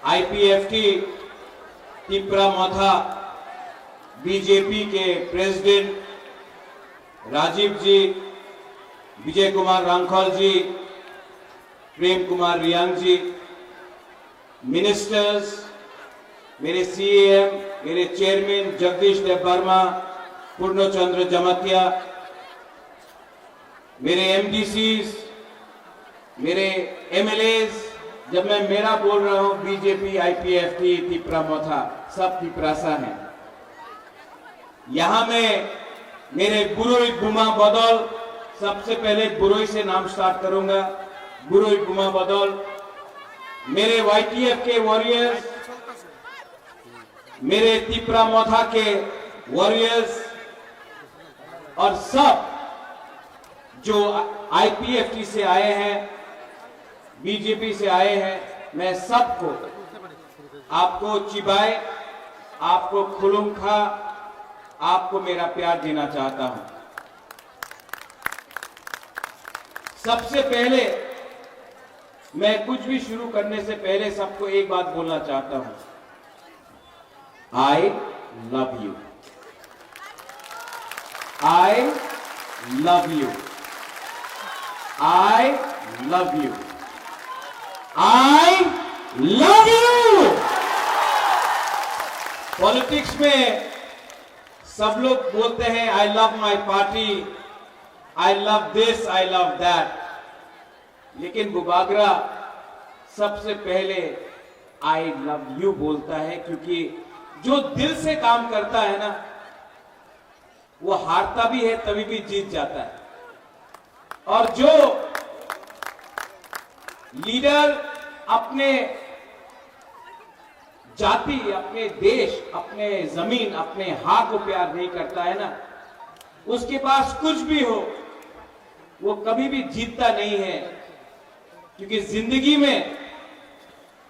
IPFT Tipra मोथा BJP के president Rajiv जी, विजय कुमार रांखल जी, प्रेम कुमार रियांग जी, ministers, मेरे CM, मेरे चेयरमैन जगदीश देव वर्मा, पूर्णचंद्र जमतिया, मेरे एमडीसीज, मेरे एमएलएज, जब मैं मेरा बोल रहा हूं बीजेपी आईपीएफटी तिप्रा मोथा सब तिप्रासा हैं। यहां में मेरे बुरोई बुमा बदल, सबसे पहले बुरोई से नाम स्टार्ट करूंगा। बुरोई बुमा बदल, मेरे वाईटीएफ के वॉरियर्स, मेरे तिप्रा मोथा के वॉरियर्स और सब जो आईपीएफटी से आए हैं, बीजेपी से आए हैं, मैं सबको, आपको चिबाए, आपको खुलुमखा, आपको मेरा प्यार देना चाहता हूं। सबसे पहले मैं कुछ भी शुरू करने से पहले सबको एक बात बोलना चाहता हूं, I love you. I love you. I love you. I love you. Politics में सब लोग बोलते हैं I love my party, I love this, I love that, लेकिन बुबागरा सबसे पहले आई लव यू बोलता है, क्योंकि जो दिल से काम करता है ना, वो हारता भी है तभी भी जीत जाता है। और जो लीडर अपने जाति, अपने देश, अपने जमीन, अपने हाथ को प्यार नहीं करता है ना, उसके पास कुछ भी हो वो कभी भी जीतता नहीं है। क्योंकि जिंदगी में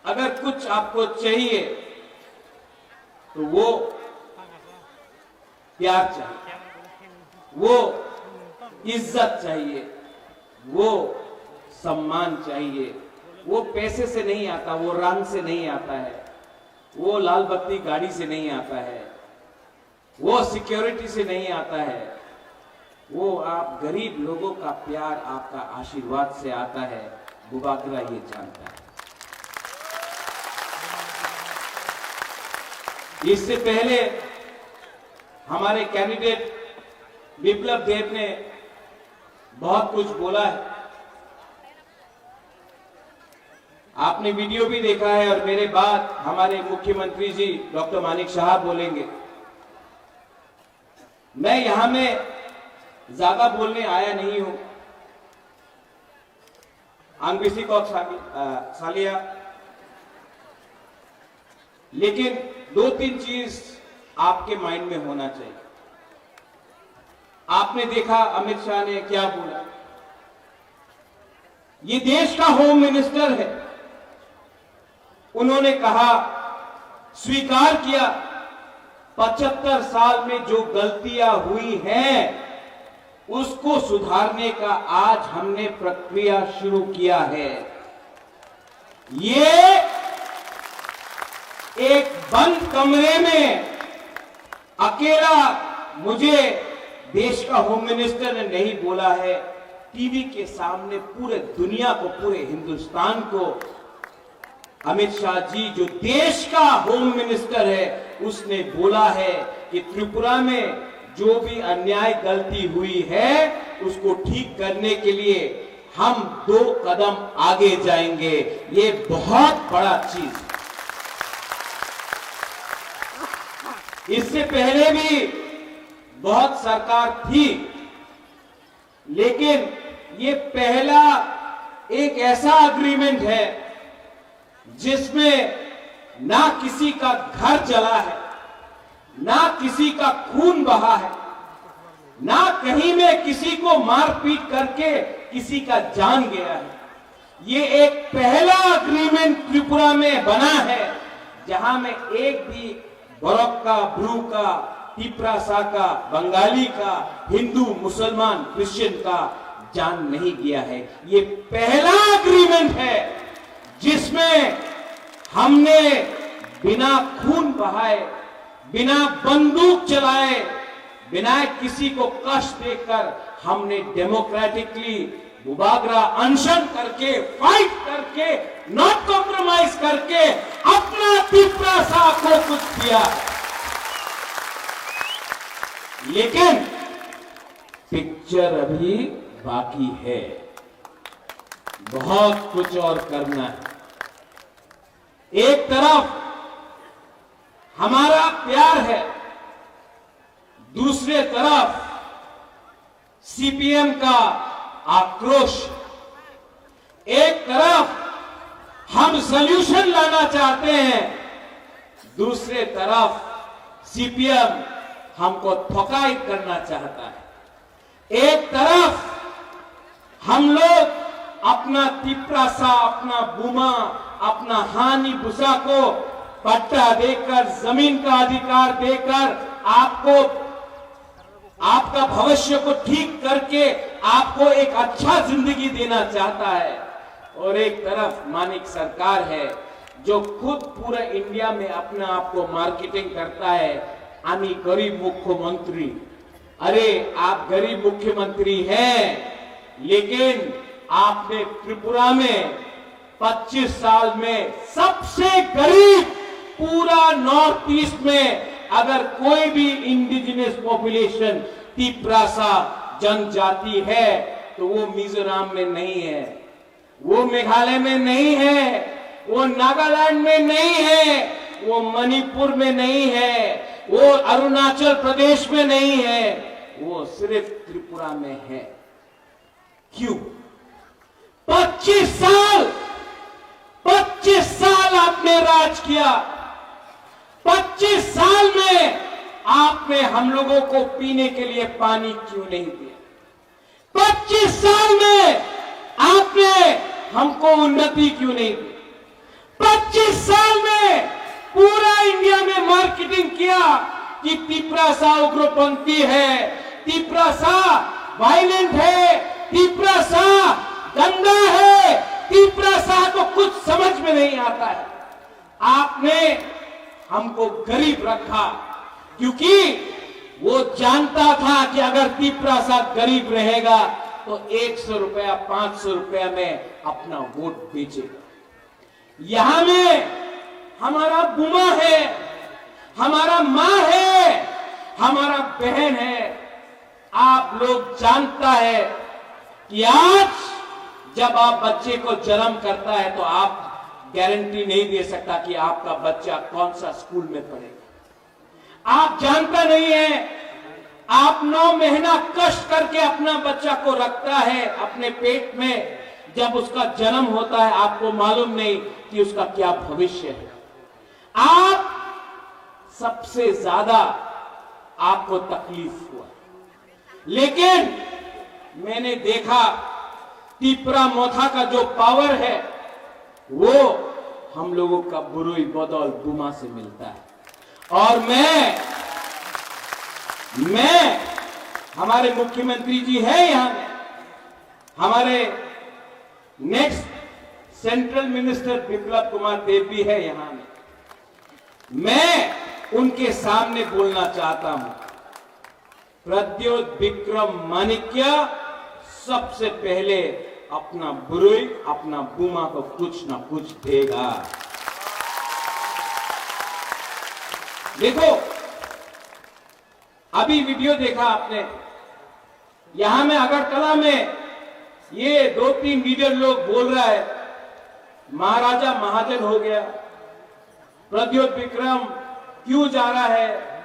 अगर कुछ आपको चाहिए तो वो प्यार चाहिए, वो इज्जत चाहिए, वो सम्मान चाहिए। वो पैसे से नहीं आता, वो रंग से नहीं आता है, वो लाल बत्ती गाड़ी से नहीं आता है, वो सिक्योरिटी से नहीं आता है, वो आप गरीब लोगों का प्यार, आपका आशीर्वाद से आता है। बुबागरा ये जानता है। इससे पहले हमारे कैंडिडेट विप्लव देव ने बहुत कुछ बोला है, आपने वीडियो भी देखा है, और मेरे बाद हमारे मुख्यमंत्री जी डॉक्टर मानिक शाह बोलेंगे। मैं यहां में ज्यादा बोलने आया नहीं हूं। आंग्रेसी को सालिया, लेकिन दो तीन चीज आपके माइंड में होना चाहिए। आपने देखा अमित शाह ने क्या बोला, ये देश का होम मिनिस्टर है। उन्होंने कहा, स्वीकार किया 75 साल में जो गलतियां हुई हैं उसको सुधारने का आज हमने प्रक्रिया शुरू किया है। ये एक बंद कमरे में अकेला मुझे देश का होम मिनिस्टर ने नहीं बोला है, टीवी के सामने पूरे दुनिया को, पूरे हिंदुस्तान को अमित शाह जी जो देश का होम मिनिस्टर है उसने बोला है कि त्रिपुरा में जो भी अन्याय गलती हुई है उसको ठीक करने के लिए हम 2 कदम आगे जाएंगे। ये बहुत बड़ा चीज। इससे पहले भी बहुत सरकार थी, लेकिन ये पहला एक ऐसा अग्रीमेंट है जिसमें ना किसी का घर जला है, ना किसी का खून बहा है, ना कहीं में किसी को मारपीट करके किसी का जान गया है। ये एक पहला अग्रीमेंट त्रिपुरा में बना है जहां में एक भी बरोक का, ब्रू का, तिप्रासा का, बंगाली का, हिंदू, मुसलमान, क्रिश्चियन का जान नहीं गया है। ये पहला अग्रीमेंट है जिसमें हमने बिना खून बहाए, बिना बंदूक चलाए, बिना किसी को कष्ट देकर हमने डेमोक्रेटिकली मुबागरा अनशन करके, फाइट करके, नॉट कॉम्प्रोमाइज करके अपना तिपरासा को कुछ किया। लेकिन पिक्चर अभी बाकी है, बहुत कुछ और करना है। एक तरफ हमारा प्यार है, दूसरे तरफ सीपीएम का आक्रोश। एक तरफ हम सॉल्यूशन लाना चाहते हैं, दूसरे तरफ सीपीएम हमको थकायत करना चाहता है। एक तरफ हम लोग अपना तिपरासा, अपना बुमा, अपना हानि भूसा को पट्टा देकर, जमीन का अधिकार देकर आपको, आपका भविष्य को ठीक करके आपको एक अच्छा जिंदगी देना चाहता है, और एक तरफ मानिक सरकार है जो खुद पूरा इंडिया में अपने आप को मार्केटिंग करता है, आमी गरीब मुख्यमंत्री। अरे आप गरीब मुख्यमंत्री हैं, लेकिन आपने त्रिपुरा में 25 साल में सबसे गरीब, पूरा नॉर्थ ईस्ट में अगर कोई भी इंडिजिनस पॉपुलेशन तिपरासा जनजाति है तो वो मिजोरम में नहीं है, वो मेघालय में नहीं है, वो नागालैंड में नहीं है, वो मणिपुर में नहीं है, वो अरुणाचल प्रदेश में नहीं है, वो सिर्फ त्रिपुरा में है। क्यों? 25 साल आपने राज किया। 25 साल में आपने हम लोगों को पीने के लिए पानी क्यों नहीं दिया? 25 साल में आपने हमको उन्नति क्यों नहीं दी? 25 साल में पूरा इंडिया में मार्केटिंग किया कि तिपरासा उग्रपंथी है, तिपरासा वायलेंट है, तिपरासा गंदा है, तिपरासा को कुछ समझ में नहीं आता है। आपने हमको गरीब रखा क्योंकि वो जानता था कि अगर तिपरासा गरीब रहेगा तो 100 रुपया, 500 रुपया में अपना वोट बेचेगा। यहां में हमारा बुमा है, हमारा मां है, हमारा बहन है। आप लोग जानता है कि आज जब आप बच्चे को जन्म करता है तो आप गारंटी नहीं दे सकता कि आपका बच्चा कौन सा स्कूल में पढ़ेगा। आप जानता नहीं है, आप 9 महीना कष्ट करके अपना बच्चा को रखता है अपने पेट में, जब उसका जन्म होता है आपको मालूम नहीं कि उसका क्या भविष्य है। आप सबसे ज्यादा आपको तकलीफ हुआ, लेकिन मैंने देखा तिपरा मोथा का जो पावर है वो हम लोगों का बुरुई बदौल बुमा से मिलता है। और मैं हमारे मुख्यमंत्री जी है यहां में, हमारे next central minister Biplab Kumar Deb भी है यहां में। मैं उनके सामने बोलना चाहता हूं, प्रद्योत विक्रम माणिक्य सबसे पहले अपना बुरुई, अपना बुमा को कुछ ना कुछ देगा। देखो, अभी वीडियो देखा आपने, यहां में अगरतला में ये 2-3 लीडर लोग बोल रहा है महाराजा महाजन हो गया, प्रद्योत विक्रम क्यों जा रहा है।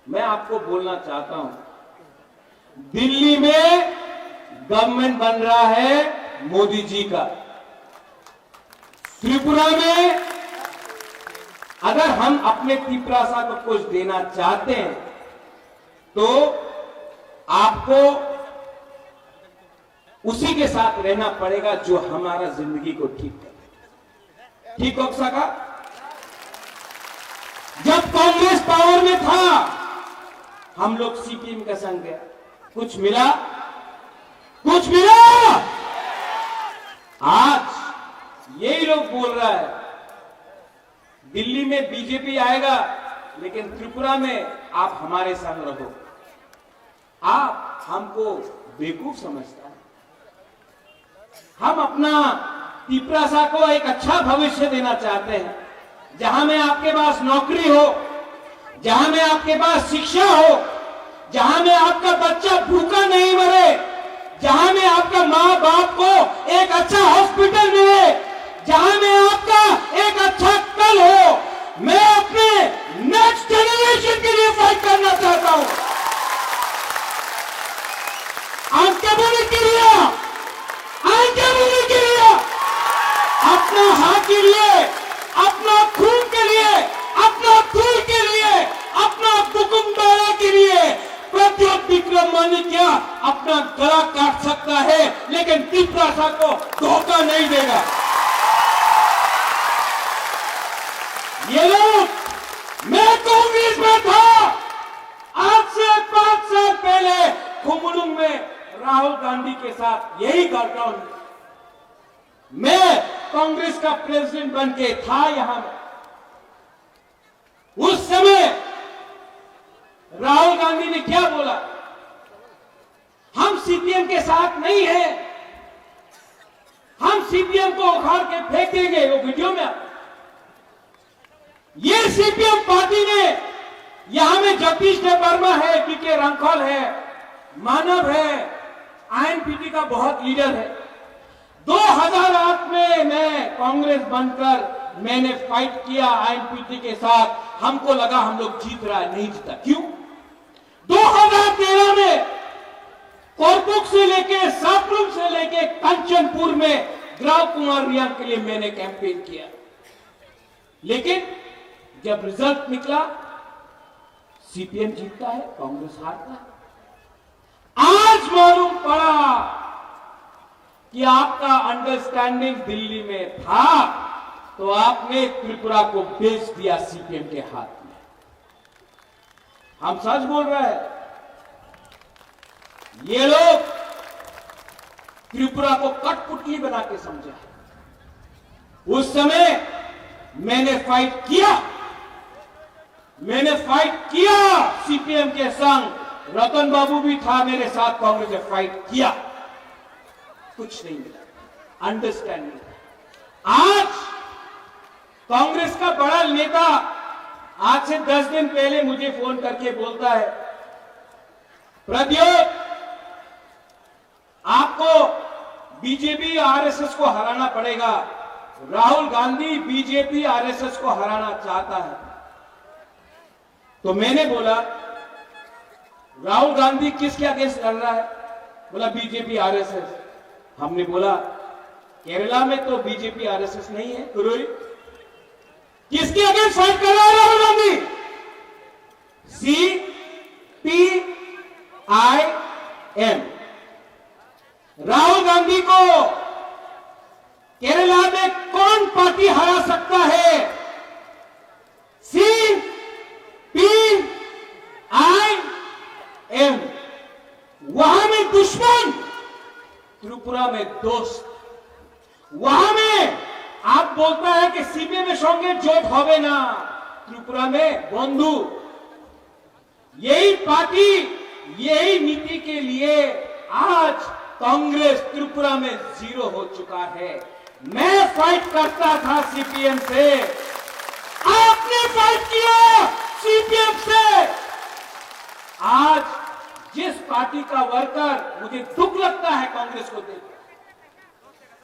मैं आपको बोलना चाहता हूं, दिल्ली में गवर्नमेंट बन रहा है मोदी जी का। त्रिपुरा में अगर हम अपने तिपरासा को कुछ देना चाहते हैं तो आपको उसी के साथ रहना पड़ेगा जो हमारा जिंदगी को ठीक करे। ठीक हो सका? जब कांग्रेस पावर में था हम लोग सीपीएम का संग गया, कुछ मिला? कुछ मिला? आज यही लोग बोल रहा है दिल्ली में बीजेपी आएगा, लेकिन त्रिपुरा में आप हमारे संग रहो। आप हमको बेवकूफ समझता है। हम अपना तिपरासा को एक अच्छा भविष्य देना चाहते हैं, जहां में आपके पास नौकरी हो, जहां में आपके पास शिक्षा हो, जहां में आपका बच्चा भूखा नहीं मरे, जहां में आपका माँ बाप को एक अच्छा हॉस्पिटल मिले, जहां में आपका एक अच्छा कल हो। मैं अपने नेक्स्ट जनरेशन के लिए फाइट करना चाहता हूं। आगे बढ़ने के लिए, आगे बढ़ने के लिए, अपना हाथ के लिए, अपना खून के लिए, अपना धूल के लिए, अपना बुकुमबाड़ा के लिए प्रद्योत विक्रम माणिक्य अपना गला काट सकता है, लेकिन तिपरासा को धोखा नहीं देगा। ये लोग, मैं कांग्रेस में था, आज से 5 साल पहले खुमलुंग में राहुल गांधी के साथ यही घटना हुई। मैं कांग्रेस का प्रेसिडेंट बन के था यहां में। उस समय राहुल गांधी ने क्या बोला? हम सीपीएम के साथ नहीं हैं, हम सीपीएम को उखाड़ के फेंक देंगे। वो वीडियो में ये सीपीएम पार्टी ने, यहां में जगदीश वर्मा है, पीके रंखल है, मानव है, आईएनपीटी का बहुत लीडर है। 2008 में मैं कांग्रेस बनकर मैंने फाइट किया आईएनपीटी के साथ। हमको लगा हम लोग जीत रहा है, नहीं जीता। क्यों? 2013 में कोरपुक से लेके, सापरुम से लेके कंचनपुर में ग्राम कुमार रिया के लिए मैंने कैंपेन किया, लेकिन जब रिजल्ट निकला सीपीएम जीतता है, कांग्रेस हारता है। आज मालूम पड़ा कि आपका अंडरस्टैंडिंग दिल्ली में था, तो आपने त्रिपुरा को बेच दिया सीपीएम के हाथ में। हम सच बोल रहे हैं। ये लोग त्रिपुरा को कठपुतली बना के समझा। उस समय मैंने फाइट किया, मैंने फाइट किया सीपीएम के संग। रतन बाबू भी था मेरे साथ, कांग्रेस ने फाइट किया, कुछ नहीं मिला अंडरस्टैंडिंग। आज कांग्रेस का बड़ा नेता आज से 10 दिन पहले मुझे फोन करके बोलता है, प्रद्योत आपको बीजेपी आरएसएस को हराना पड़ेगा। राहुल गांधी बीजेपी आरएसएस को हराना चाहता है। तो मैंने बोला, राहुल गांधी किसके अगेंस्ट लड़ रहा है? बोला बीजेपी आरएसएस। हमने बोला केरला में तो बीजेपी आरएसएस नहीं है, तो किसके अगेंस्ट फाइट कर रहा है राहुल गांधी? CPIM। राहुल गांधी को केरला में कौन पार्टी हरा सकता है? CPIM। वहां में दुश्मन, त्रिपुरा में दोस्त। वहां में आप बोलता है कि सीपीएम में संगे जोट होवे ना, त्रिपुरा में बंधु। यही पार्टी, यही नीति के लिए आज कांग्रेस त्रिपुरा में 0 हो चुका है। मैं फाइट करता था सीपीएम से, आपने फाइट किया सीपीएम से। आज जिस पार्टी का वर्कर, मुझे दुख लगता है कांग्रेस को देख,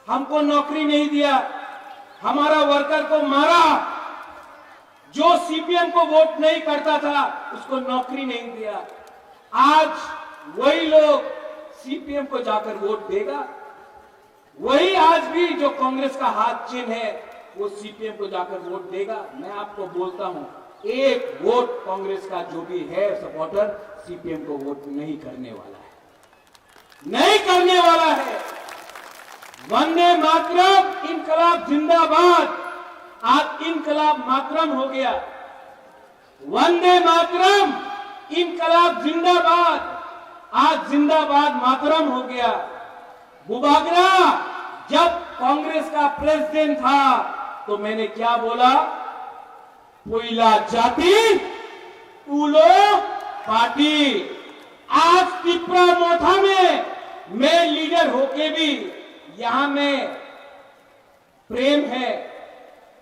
हमको नौकरी नहीं दिया, हमारा वर्कर को मारा, जो सीपीएम को वोट नहीं करता था उसको नौकरी नहीं दिया। आज वही लोग सीपीएम को जाकर वोट देगा, वही आज भी जो कांग्रेस का हाथ चिन्ह है वो सीपीएम को जाकर वोट देगा। मैं आपको बोलता हूं, एक वोट कांग्रेस का जो भी है सपोर्टर सीपीएम को वोट नहीं करने वाला है, नहीं करने वाला है। वंदे मातरम, इनकलाब जिंदाबाद। आज इनकलाब मातरम हो गया। वंदे मातरम, इनकलाब जिंदाबाद। आज जिंदाबाद मातरम हो गया। बुबागरा जब कांग्रेस का प्रेसिडेंट था तो मैंने क्या बोला? पुइला जाति उलो पार्टी। आज त्रिपुरा मोथा में मैं लीडर होके भी यहां में प्रेम है,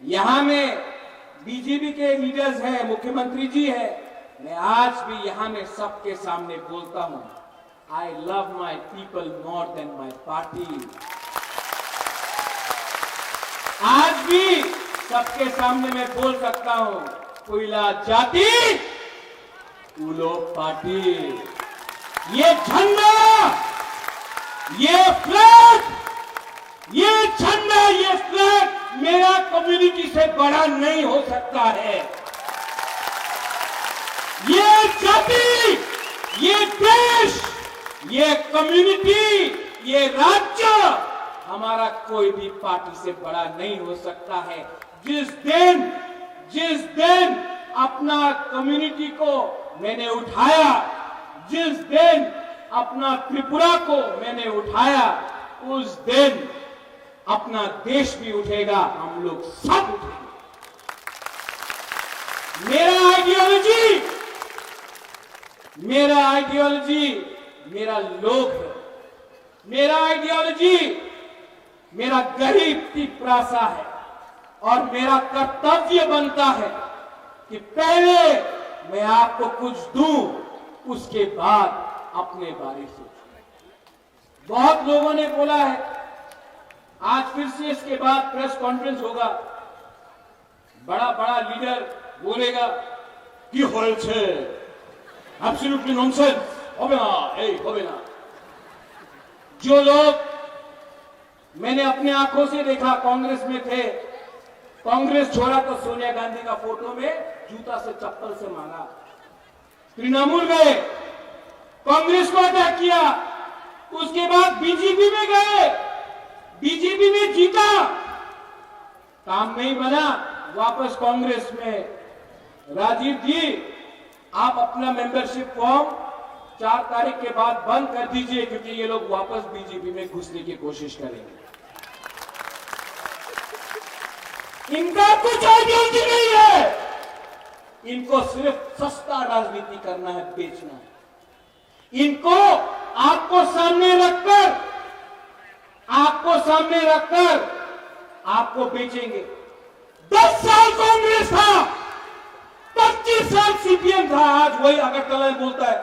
यहां में बीजेपी के लीडर्स हैं, मुख्यमंत्री जी है। मैं आज भी यहां में सबके सामने बोलता हूं, I love my people more than my party. आज भी सबके सामने मैं बोल सकता हूं, पुइला जाति उलो पार्टी। ये झंडा, ये फ्लैग, ये झंडा, ये फ्लैग मेरा कम्युनिटी से बड़ा नहीं हो सकता है। ये जाति, ये देश, ये कम्युनिटी, ये राज्य हमारा कोई भी पार्टी से बड़ा नहीं हो सकता है। जिस दिन अपना कम्युनिटी को मैंने उठाया, जिस दिन अपना त्रिपुरा को मैंने उठाया, उस दिन अपना देश भी उठेगा, हम लोग सब उठेंगे। मेरा आइडियोलॉजी मेरा लोग है। मेरा आइडियोलॉजी मेरा गरीब त्रिपुरा है और मेरा कर्तव्य बनता है कि पहले मैं आपको कुछ दूं, उसके बाद अपने बारे सोचूं। बहुत लोगों ने बोला है, आज फिर से इसके बाद प्रेस कॉन्फ्रेंस होगा, बड़ा बड़ा लीडर बोलेगा कि হয়েছে एब्सोल्युटली नॉनसेंस, होबे ना। जो लोग मैंने अपने आंखों से देखा कांग्रेस में थे, कांग्रेस छोड़ा तो सोनिया गांधी का फोटो में जूता से चप्पल से मारा, तृणमूल गए, कांग्रेस को अटैक किया, उसके बाद बीजेपी में गए, बीजेपी में जीता, काम नहीं बना, वापस कांग्रेस में। राजीव जी, आप अपना मेंबरशिप फॉर्म 4 तारीख के बाद बंद कर दीजिए, क्योंकि ये लोग वापस बीजेपी में घुसने की कोशिश करेंगे। इनका कुछ आइडियोलॉजी नहीं है, इनको सिर्फ सस्ता राजनीति करना है, बेचना है। इनको आपको सामने रखकर आपको बेचेंगे। 10 साल कांग्रेस था, 25 साल सीपीएम था, आज वही अगरतला में बोलता है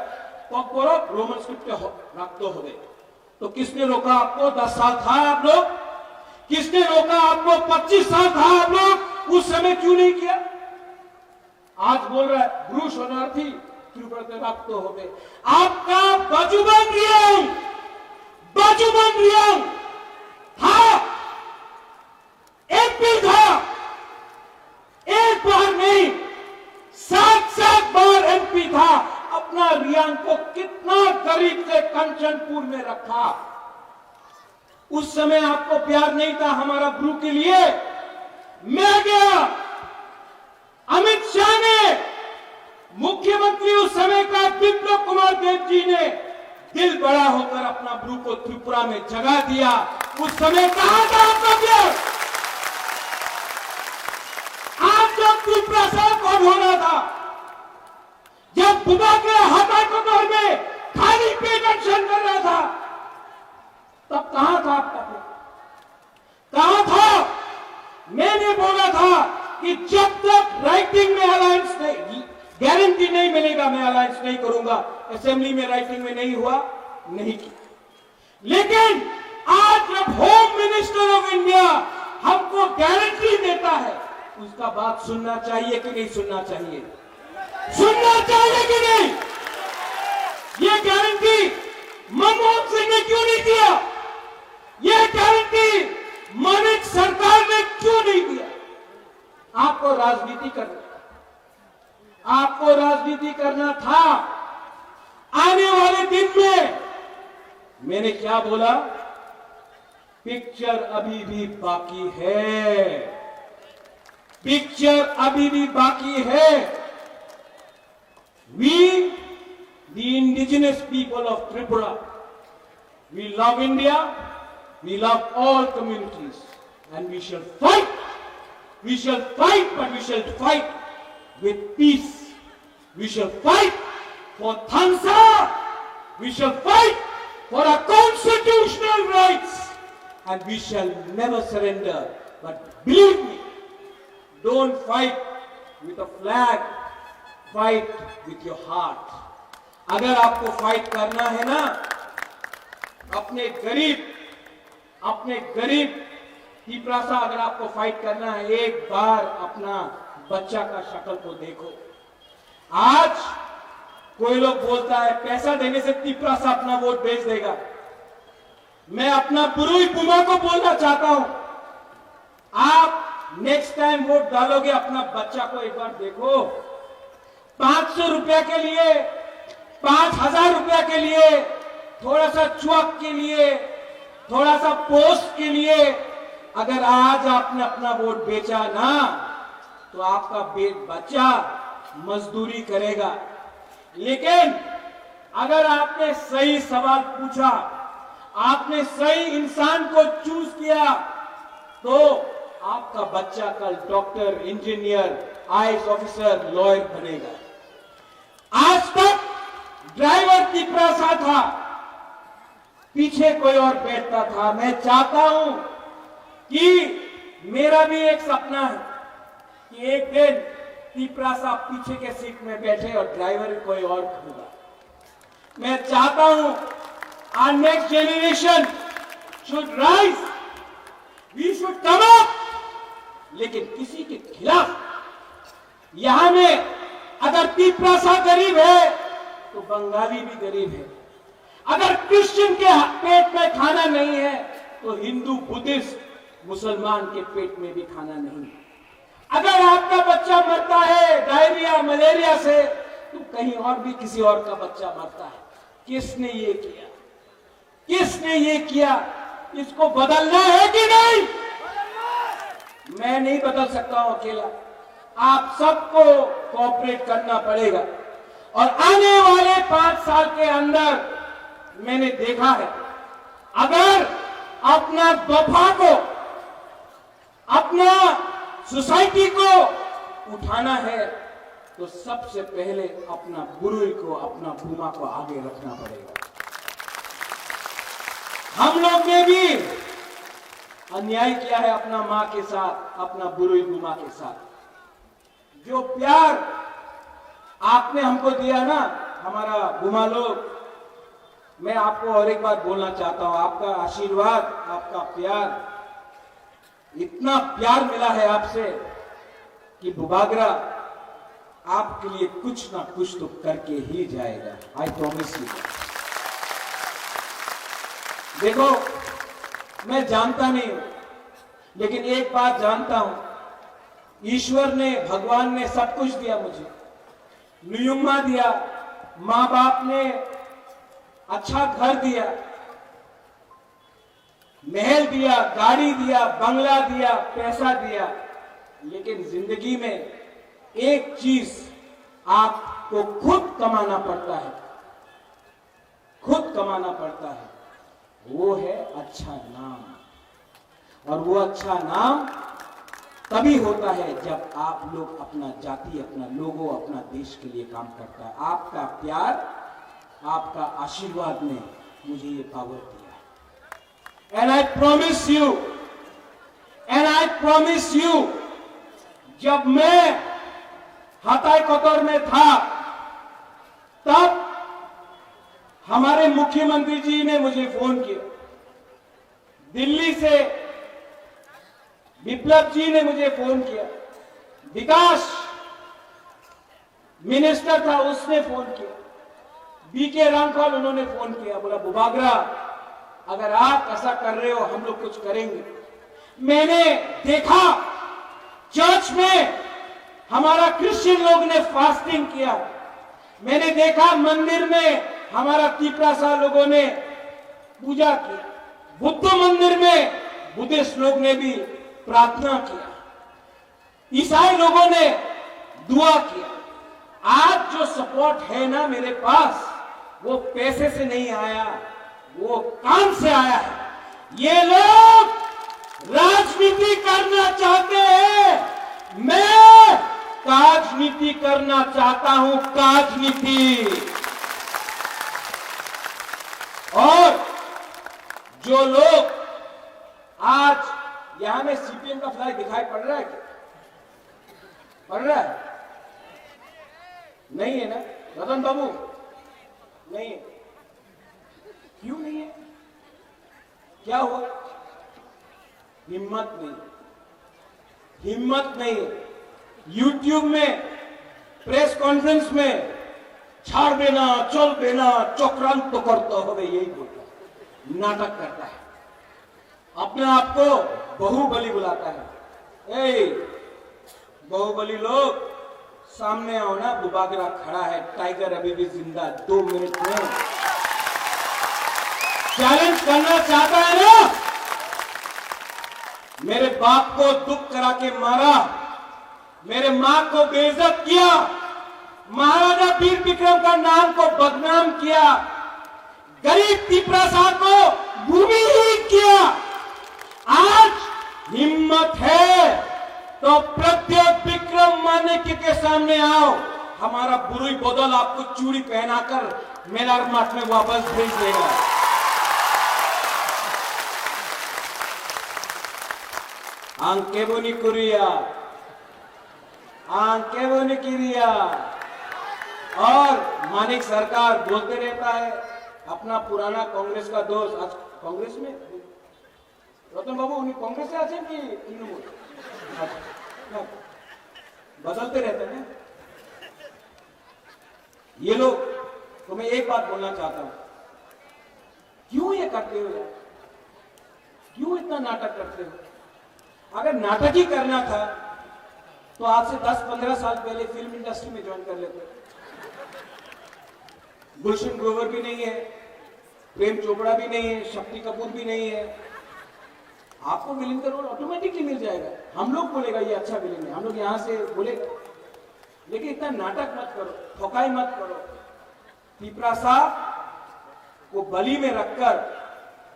रोमन स्क्रिप्ट रख दो। तो किसने रोका आपको? 10 साल था आप लोग? किसने रोका आपको? 25 साल था आप लोग? उस समय क्यों नहीं किया? आज बोल रहा है ब्रू शरणार्थी रक्त हो गए। आपका बाजूबंद रियांग था, एमपी था, एक बार नहीं 7 बार एमपी था। अपना रियांग को कितना करीब से कंचनपुर में रखा। उस समय आपको प्यार नहीं था हमारा ब्रू के लिए। मैं गया, अमित शाह ने, मुख्यमंत्री उस समय का विप्लव कुमार देव जी ने दिल बड़ा होकर अपना ब्रू को त्रिपुरा में जगा दिया। उस समय कहां था आपका प्यार? आप जब त्रिपुरा से कौन होना था, जब बुबा के हाथाकोटोर में खाली पेट एक्शन कर रहा था, तब कहां था आपका प्यार? कहां था? मैंने बोला था कि जब तक राइटिंग में अलायंस नहीं, गारंटी नहीं मिलेगा, मैं अलायंस नहीं करूंगा। असेंबली में राइटिंग में नहीं हुआ, नहीं किया। लेकिन आज जब होम मिनिस्टर ऑफ इंडिया हमको गारंटी देता है, उसका बात सुनना चाहिए कि नहीं सुनना चाहिए? सुनना चाहिए कि नहीं? ये गारंटी मनमोहन सिंह ने क्यों नहीं दिया? ये गारंटी मानिक सरकार ने क्यों नहीं दिया? आपको राजनीति करना था। आने वाले दिन में मैंने क्या बोला? पिक्चर अभी भी बाकी है, पिक्चर अभी भी बाकी है। We, the indigenous people of Tripura, we love India, we love all communities, and we shall fight, but we shall fight with peace. We shall fight for Thamsa. We shall fight for our constitutional rights. And we shall never surrender. But believe me, don't fight with a flag. Fight with your heart. अगर आपको fight करना है ना, अपने गरीब तीपरासा अगर आपको fight करना है, एक बार अपना बच्चा का शक्ल को देखो। आज कोई लोग बोलता है पैसा देने से तीपरासा अपना वोट बेच देगा। मैं अपना बुरुई बुमा को बोलना चाहता हूं, आप नेक्स्ट टाइम वोट डालोगे, अपना बच्चा को एक बार देखो। 500 रुपया के लिए, 5000 रुपया के लिए, थोड़ा सा चुअक के लिए, थोड़ा सा पोस्ट के लिए अगर आज आपने अपना वोट बेचा ना, तो आपका बच्चा मजदूरी करेगा। लेकिन अगर आपने सही सवाल पूछा, आपने सही इंसान को चूज किया, तो आपका बच्चा कल doctor, engineer, IAS officer, lawyer बनेगा। आज तक ड्राइवर तीपरासा था, पीछे कोई और बैठता था। मैं चाहता हूं कि मेरा भी एक सपना है कि एक दिन तीपरासा पीछे के सीट में बैठे और ड्राइवर कोई और होगा। मैं चाहता हूं our next generation should rise, we should come up, लेकिन किसी के खिलाफ। यहां में अगर तीपरासा गरीब है तो बंगाली भी गरीब है। अगर क्रिश्चियन के पेट में खाना नहीं है तो हिंदू, बुद्धिस्ट, मुसलमान के पेट में भी खाना नहीं है। अगर आपका बच्चा मरता है डायरिया, मलेरिया से, तो कहीं और भी किसी और का बच्चा मरता है। किसने ये किया? किसने ये किया? इसको बदलना है कि नहीं? मैं नहीं बदल सकता हूं अकेला, आप सबको कोऑपरेट करना पड़ेगा। और आने वाले 5 साल के अंदर मैंने देखा है, अगर अपना बफा को, अपना सोसाइटी को उठाना है, तो सबसे पहले अपना बुरुई को, अपना भूमा को आगे रखना पड़ेगा। हम लोग ने भी अन्याय किया है अपना मां के साथ, अपना बुरुई भूमा के साथ। जो प्यार आपने हमको दिया ना, हमारा भूमा लोग, मैं आपको और एक बात बोलना चाहता हूं, आपका आशीर्वाद, आपका प्यार, इतना प्यार मिला है आपसे कि बुबागरा आपके लिए कुछ ना कुछ तो करके ही जाएगा। I promise you. देखो, मैं जानता नहीं हूं, लेकिन एक बात जानता हूं, ईश्वर ने, भगवान ने सब कुछ दिया मुझे। नुयुम्मा दिया, मां बाप ने अच्छा घर दिया, महल दिया, गाड़ी दिया, बंगला दिया, पैसा दिया, लेकिन जिंदगी में एक चीज आपको खुद कमाना पड़ता है, खुद कमाना पड़ता है, वो है अच्छा नाम। और वो अच्छा नाम तभी होता है जब आप लोग अपना जाति, अपना लोगों, अपना देश के लिए काम करता है। आपका प्यार, आपका आशीर्वाद ने मुझे ये पावर दिया। And I promise you, जब मैं हताई कतर में था, तब हमारे मुख्यमंत्री जी ने मुझे फोन किया। दिल्ली से विप्लव जी ने मुझे फोन किया। विकास मिनिस्टर था, उसने फोन किया। बीके रामपाल, उन्होंने फोन किया, बोला बुबागरा अगर आप ऐसा कर रहे हो, हम लोग कुछ करेंगे। मैंने देखा चर्च में हमारा क्रिश्चियन लोग ने फास्टिंग किया। मैंने देखा मंदिर में हमारा तीपरासा लोगों ने पूजा की। बुद्ध मंदिर में बुद्धिस्ट लोग ने भी प्रार्थना किया। ईसाई लोगों ने दुआ किया। आज जो सपोर्ट है ना मेरे पास, वो पैसे से नहीं आया, वो काम से आया है। ये लोग राजनीति करना चाहते हैं, मैं राजनीति करना चाहता हूं, राजनीति। और जो लोग आज यहां में सीपीएम का फ्लैग दिखाई पड़ रहा है क्या? पड़ रहा है? नहीं है ना रतन बाबू? नहीं है। क्यों नहीं है? क्या हुआ? हिम्मत नहीं, हिम्मत नहीं। यूट्यूब में प्रेस कॉन्फ्रेंस में छाड़ देना, चल देना, चक्रांत तो करता हो, यही बोलता है, नाटक करता है, अपने आप को बाहुबली बुलाता है। ए बाहुबली लोग सामने आओ ना, बुबागरा खड़ा है, टाइगर अभी भी जिंदा, 2 मिनट में चैलेंज करना चाहता है ना। मेरे बाप को दुख करा के मारा, मेरे मां को बेइज्जत किया, महाराजा वीर विक्रम का नाम को बदनाम किया, गरीब तिपरासा को भूमिहीन किया। आज हिम्मत है तो प्रत्येक विक्रम मानिक के सामने आओ, हमारा बुरुई बदल आपको चूड़ी पहनाकर मेरा मठ में वापस भेज देगा। आंके बोनी कुरिया, आंके बोनी किरिया। और मानिक सरकार बोलते रहता है, अपना पुराना कांग्रेस का दोस्त आज कांग्रेस में, रतन बाबू उन्हीं कांग्रेस से आते कि तृणमूल बदलते रहते हैं ये लोग। तो मैं एक बात बोलना चाहता हूं, क्यों ये करते हो यार? क्यों इतना नाटक करते हो? अगर नाटक ही करना था तो आज से 10-15 साल पहले फिल्म इंडस्ट्री में ज्वाइन कर लेते। गुलशन ग्रोवर भी नहीं है, प्रेम चोपड़ा भी नहीं है, शक्ति कपूर भी नहीं है, आपको विलेन का रोल ऑटोमेटिकली मिल जाएगा। हम लोग बोलेगा ये अच्छा विलेन है, हम लोग यहां से बोलेगा, लेकिन इतना नाटक मत करो, ठोकाई मत करो। तिपरासा को बलि में रखकर,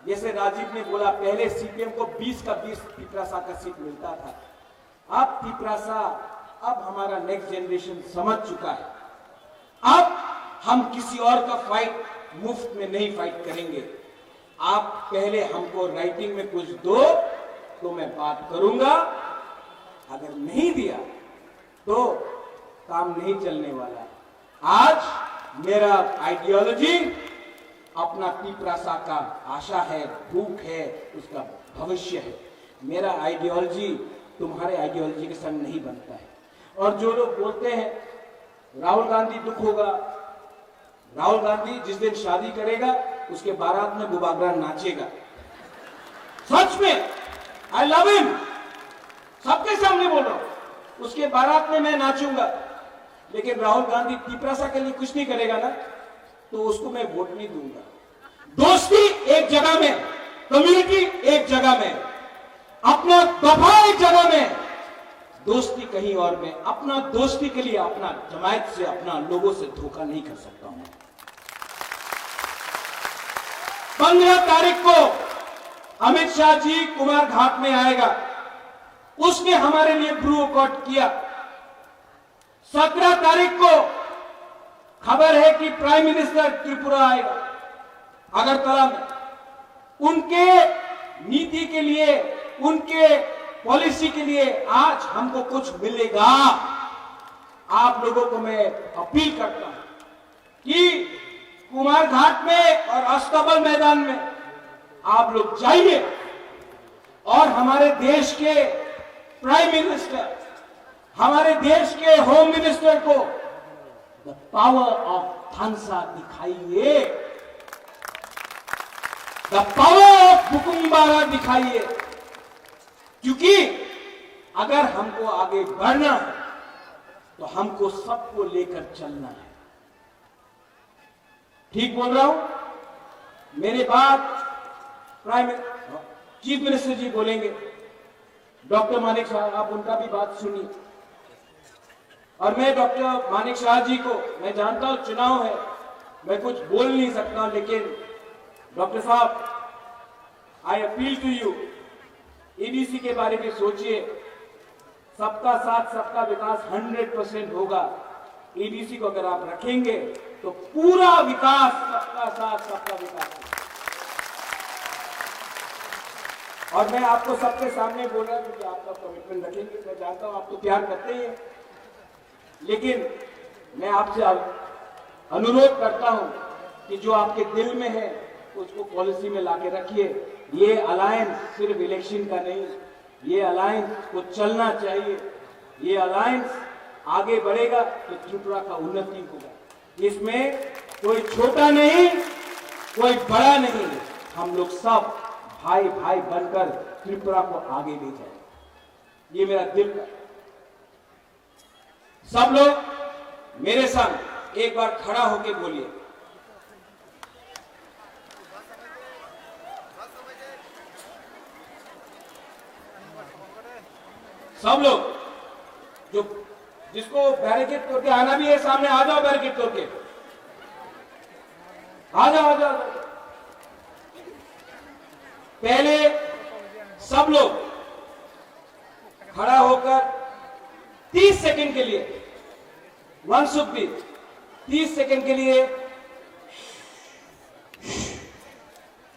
जैसे राजीव ने बोला, पहले सीपीएम को 20 का 20 तिपरासा का सीट मिलता था, अब तिपरासा, अब हमारा नेक्स्ट जनरेशन समझ चुका है, अब हम किसी और का फाइट मुफ्त में नहीं फाइट करेंगे। आप पहले हमको राइटिंग में कुछ दो तो मैं बात करूंगा, अगर नहीं दिया तो काम नहीं चलने वाला। आज मेरा आइडियोलॉजी अपना तिपरासा का आशा है, भूख है, उसका भविष्य है। मेरा आइडियोलॉजी तुम्हारे आइडियोलॉजी के संग नहीं बनता है। और जो लोग बोलते हैं राहुल गांधी दुख होगा, राहुल गांधी जिस दिन शादी करेगा उसके बारात में बुबागरा नाचेगा, सच में, आई लव हिम, सबके सामने बोल रहा हूं, उसके बारात में मैं नाचूंगा। लेकिन राहुल गांधी तिपरासा के लिए कुछ नहीं करेगा ना, तो उसको मैं वोट नहीं दूंगा। दोस्ती एक जगह में, कम्युनिटी एक जगह में, अपना दफा एक जगह में, दोस्ती कहीं और में। अपना दोस्ती के लिए अपना जमायत से, अपना लोगों से धोखा नहीं कर सकता हूं। 15 तारीख को अमित शाह जी कुमार घाट में आएगा, उसने हमारे लिए ब्रू कट किया। 17 तारीख को खबर है कि प्राइम मिनिस्टर त्रिपुरा आएगा, अगरतला में। उनके नीति के लिए, उनके पॉलिसी के लिए आज हमको कुछ मिलेगा। आप लोगों को मैं अपील करता हूं कि कुमार घाट में और अस्तबल मैदान में आप लोग जाइए और हमारे देश के प्राइम मिनिस्टर, हमारे देश के होम मिनिस्टर को द पावर ऑफ थानसा दिखाइए, द पावर ऑफ बुकुम्बारा दिखाइए। क्योंकि अगर हमको आगे बढ़ना है तो हमको सबको लेकर चलना है। ठीक बोल रहा हूं? मेरे बात चीफ मिनिस्टर जी बोलेंगे, डॉक्टर मानिक शाह, आप उनका भी बात सुनिए। और मैं डॉक्टर मानिक शाह जी को, मैं जानता हूं चुनाव है, मैं कुछ बोल नहीं सकता, लेकिन डॉक्टर साहब, I appeal to you, ABC के बारे में सोचिए, सबका साथ सबका विकास 100% होगा। एबीसी को अगर आप रखेंगे तो पूरा विकास, सबका साथ सबका विकास होगा। और मैं आपको सबके सामने बोल रहा हूं कि आपका कमिटमेंट रखेंगे। मैं जानता हूं आप तो प्यार करते ही हैं, लेकिन मैं आपसे अनुरोध करता हूं कि जो आपके दिल में है उसको पॉलिसी में लाके रखिए। ये अलायंस सिर्फ इलेक्शन का नहीं, ये अलायंस को चलना चाहिए। ये अलायंस आगे बढ़ेगा तो त्रिपुरा का उन्नति होगा। इसमें कोई छोटा नहीं, कोई बड़ा नहीं, हम लोग सब भाई भाई बनकर त्रिपुरा को आगे ले जाए। ये मेरा दिल का। सब लोग मेरे संग एक बार खड़ा होके बोलिए, सब लोग जो जिसको बैरिकेड तोड़ के आना भी है सामने आ जाओ, बैरिकेड तोड़ के आ जाओ, आ जाओ। पहले सब लोग खड़ा होकर 30 सेकंड के लिए, वनसुखी 30 सेकंड के लिए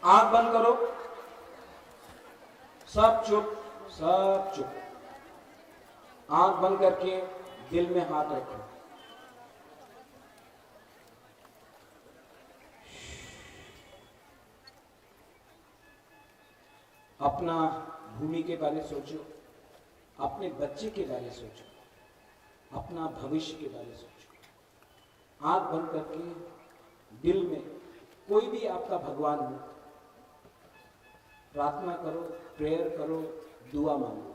आंख बंद करो। सब चुप, सब चुप। आंख बंद करके दिल में हाथ रखो। अपना भूमि के बारे सोचो, अपने बच्चे के बारे सोचो, अपना भविष्य के बारे सोचो। आंख बंद करके दिल में कोई भी आपका भगवान हो, प्रार्थना करो, प्रेयर करो, दुआ मांगो।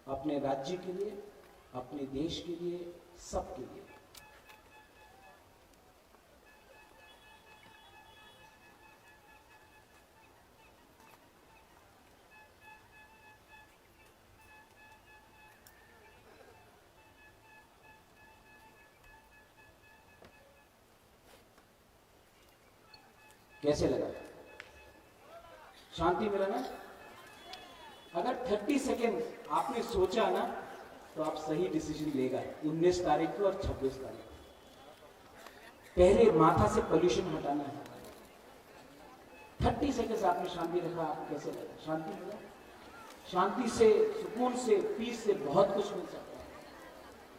अपने राज्य के लिए, अपने देश के लिए, सबके लिए। कैसे लगा? शांति मिला ना? अगर 30 सेकेंड आपने सोचा ना तो आप सही डिसीजन लेगा। 19 तारीख को और 26 तारीख को पहले माथा से पोल्यूशन हटाना है। 30 सेकेंड आपने शांति रखा, आपको कैसे लगा? शांति मिला? शांति से, सुकून से, पीस से बहुत कुछ मिल सकता है,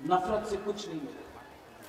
नफरत से कुछ नहीं मिलेगा।